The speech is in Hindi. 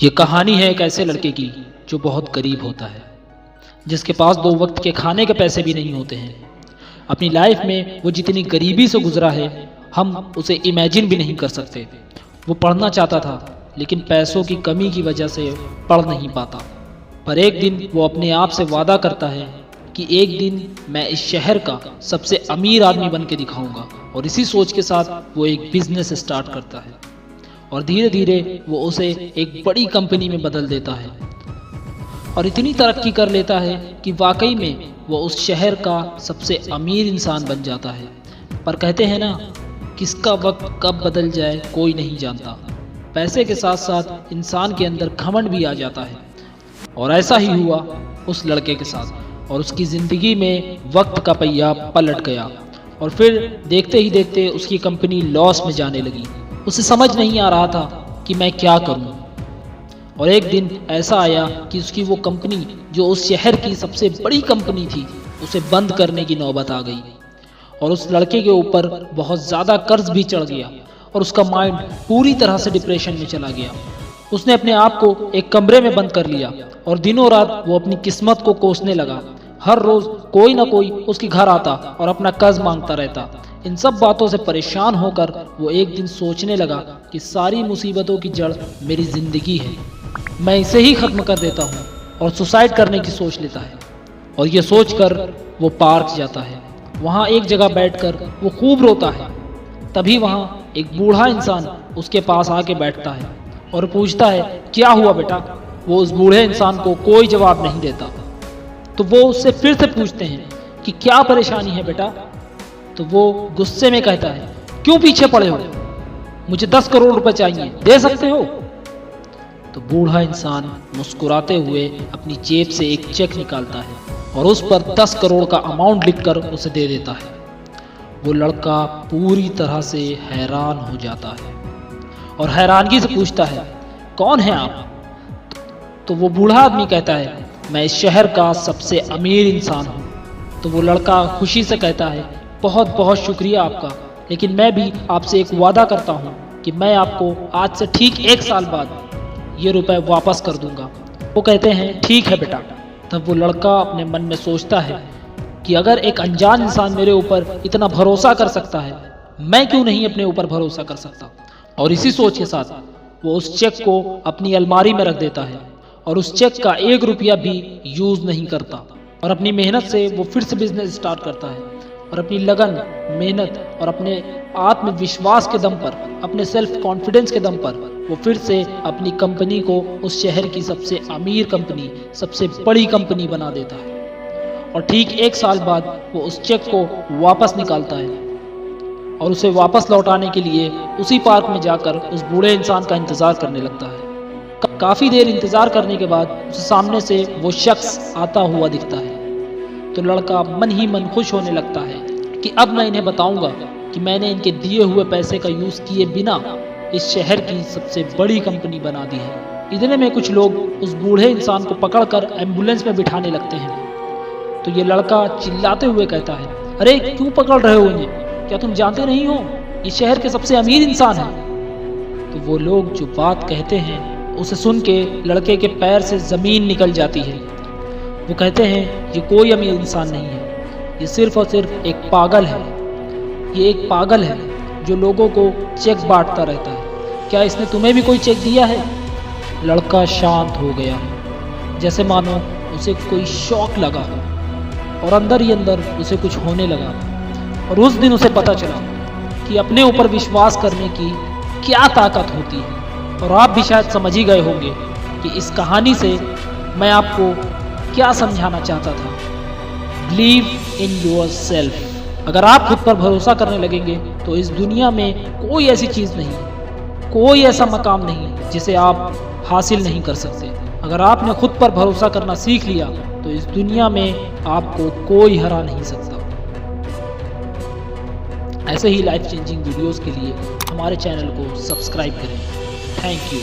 ये कहानी है एक ऐसे लड़के की जो बहुत गरीब होता है, जिसके पास 2 वक्त के खाने के पैसे भी नहीं होते हैं। अपनी लाइफ में वो जितनी गरीबी से गुजरा है हम उसे इमेजिन भी नहीं कर सकते। वो पढ़ना चाहता था लेकिन पैसों की कमी की वजह से पढ़ नहीं पाता। पर एक दिन वो अपने आप से वादा करता है कि एक दिन मैं इस शहर का सबसे अमीर आदमी बन के दिखाऊंगा, और इसी सोच के साथ वो एक बिजनेस स्टार्ट करता है और धीरे धीरे वो उसे एक बड़ी कंपनी में बदल देता है और इतनी तरक्की कर लेता है कि वाकई में वो उस शहर का सबसे अमीर इंसान बन जाता है। पर कहते हैं ना, किसका वक्त कब बदल जाए कोई नहीं जानता। पैसे के साथ साथ इंसान के अंदर घमंड भी आ जाता है, और ऐसा ही हुआ उस लड़के के साथ। और उसकी ज़िंदगी में वक्त का पहिया पलट गया और फिर देखते ही देखते उसकी कंपनी लॉस में जाने लगी। उसे समझ नहीं आ रहा था कि मैं क्या करूं। और एक दिन ऐसा आया कि उसकी वो कंपनी जो उस शहर की सबसे बड़ी कंपनी थी, उसे बंद करने की नौबत आ गई और उस लड़के के ऊपर बहुत ज़्यादा कर्ज भी चढ़ गया और उसका माइंड पूरी तरह से डिप्रेशन में चला गया। उसने अपने आप को एक कमरे में बंद कर लिया और दिनों रात वो अपनी किस्मत को कोसने लगा। हर रोज कोई ना कोई उसके घर आता और अपना कर्ज मांगता रहता। इन सब बातों से परेशान होकर वो एक दिन सोचने लगा कि सारी मुसीबतों की जड़ मेरी जिंदगी है, मैं इसे ही खत्म कर देता हूँ, और सुसाइड करने की सोच लेता है। और ये सोचकर वो पार्क जाता है। वहाँ एक जगह बैठकर वो खूब रोता है। तभी वहाँ एक बूढ़ा इंसान उसके पास आके बैठता है और पूछता है, क्या हुआ बेटा? वो उस बूढ़े इंसान को कोई जवाब नहीं देता। तो वो उससे फिर से पूछते हैं कि क्या परेशानी है बेटा? तो वो गुस्से में कहता है, क्यों पीछे पड़े हो? मुझे 10 करोड़ रुपए चाहिए, दे सकते हो? तो बूढ़ा इंसान मुस्कुराते हुए अपनी जेब से एक चेक निकालता है और उस पर 10 करोड़ का अमाउंट लिखकर उसे दे देता है। वो लड़का पूरी तरह से हैरान हो जाता है और हैरानगी से पूछता है, कौन है आप? तो वो बूढ़ा आदमी कहता है, मैं इस शहर का सबसे अमीर इंसान हूँ। तो वो लड़का खुशी से कहता है, बहुत बहुत शुक्रिया आपका, लेकिन मैं भी आपसे एक वादा करता हूँ कि मैं आपको आज से ठीक 1 साल बाद ये रुपए वापस कर दूंगा। वो कहते हैं, ठीक है बेटा। तब वो लड़का अपने मन में सोचता है कि अगर एक अनजान इंसान मेरे ऊपर इतना भरोसा कर सकता है, मैं क्यों नहीं अपने ऊपर भरोसा कर सकता। और इसी सोच के साथ वो उस चेक को अपनी अलमारी में रख देता है और उस चेक का 1 रुपया भी यूज नहीं करता, और अपनी मेहनत से वो फिर से बिजनेस स्टार्ट करता है और अपनी लगन, मेहनत और अपने आत्मविश्वास के दम पर, अपने सेल्फ कॉन्फिडेंस के दम पर वो फिर से अपनी कंपनी को उस शहर की सबसे अमीर कंपनी, सबसे बड़ी कंपनी बना देता है। और ठीक 1 साल बाद वो उस चेक को वापस निकालता है और उसे वापस लौटाने के लिए उसी पार्क में जाकर उस बूढ़े इंसान का इंतजार करने लगता है। काफी देर इंतजार करने के बाद उसे सामने से वो शख्स आता हुआ दिखता है। तो लड़का मन ही मन खुश होने लगता है कि अब मैं इन्हें बताऊंगा कि मैंने इनके दिए हुए पैसे का यूज किए बिना इस शहर की सबसे बड़ी कंपनी बना दी है। इतने में कुछ लोग उस बूढ़े इंसान को पकड़कर एम्बुलेंस में बिठाने लगते हैं। तो ये लड़का चिल्लाते हुए कहता है, अरे क्यों पकड़ रहे हो इन्हें? क्या तुम जानते नहीं हो ये शहर के सबसे अमीर इंसान है? तो वो लोग जो बात कहते हैं उसे सुन के लड़के के पैर से जमीन निकल जाती है। वो कहते हैं, ये कोई अमीर इंसान नहीं है, ये सिर्फ और सिर्फ एक पागल है। ये एक पागल है जो लोगों को चेक बांटता रहता है। क्या इसने तुम्हें भी कोई चेक दिया है? लड़का शांत हो गया, जैसे मानो उसे कोई शॉक लगा हो, और अंदर ही अंदर उसे कुछ होने लगा। और उस दिन उसे पता चला कि अपने ऊपर विश्वास करने की क्या ताकत होती है। और आप भी शायद समझ ही गए होंगे कि इस कहानी से मैं आपको क्या समझाना चाहता था। Believe in your self. अगर आप खुद पर भरोसा करने लगेंगे तो इस दुनिया में कोई ऐसी चीज़ नहीं, कोई ऐसा मकाम नहीं जिसे आप हासिल नहीं कर सकते। अगर आपने खुद पर भरोसा करना सीख लिया तो इस दुनिया में आपको कोई हरा नहीं सकता। ऐसे ही लाइफ चेंजिंग वीडियोस के लिए हमारे चैनल को सब्सक्राइब करें। Thank you.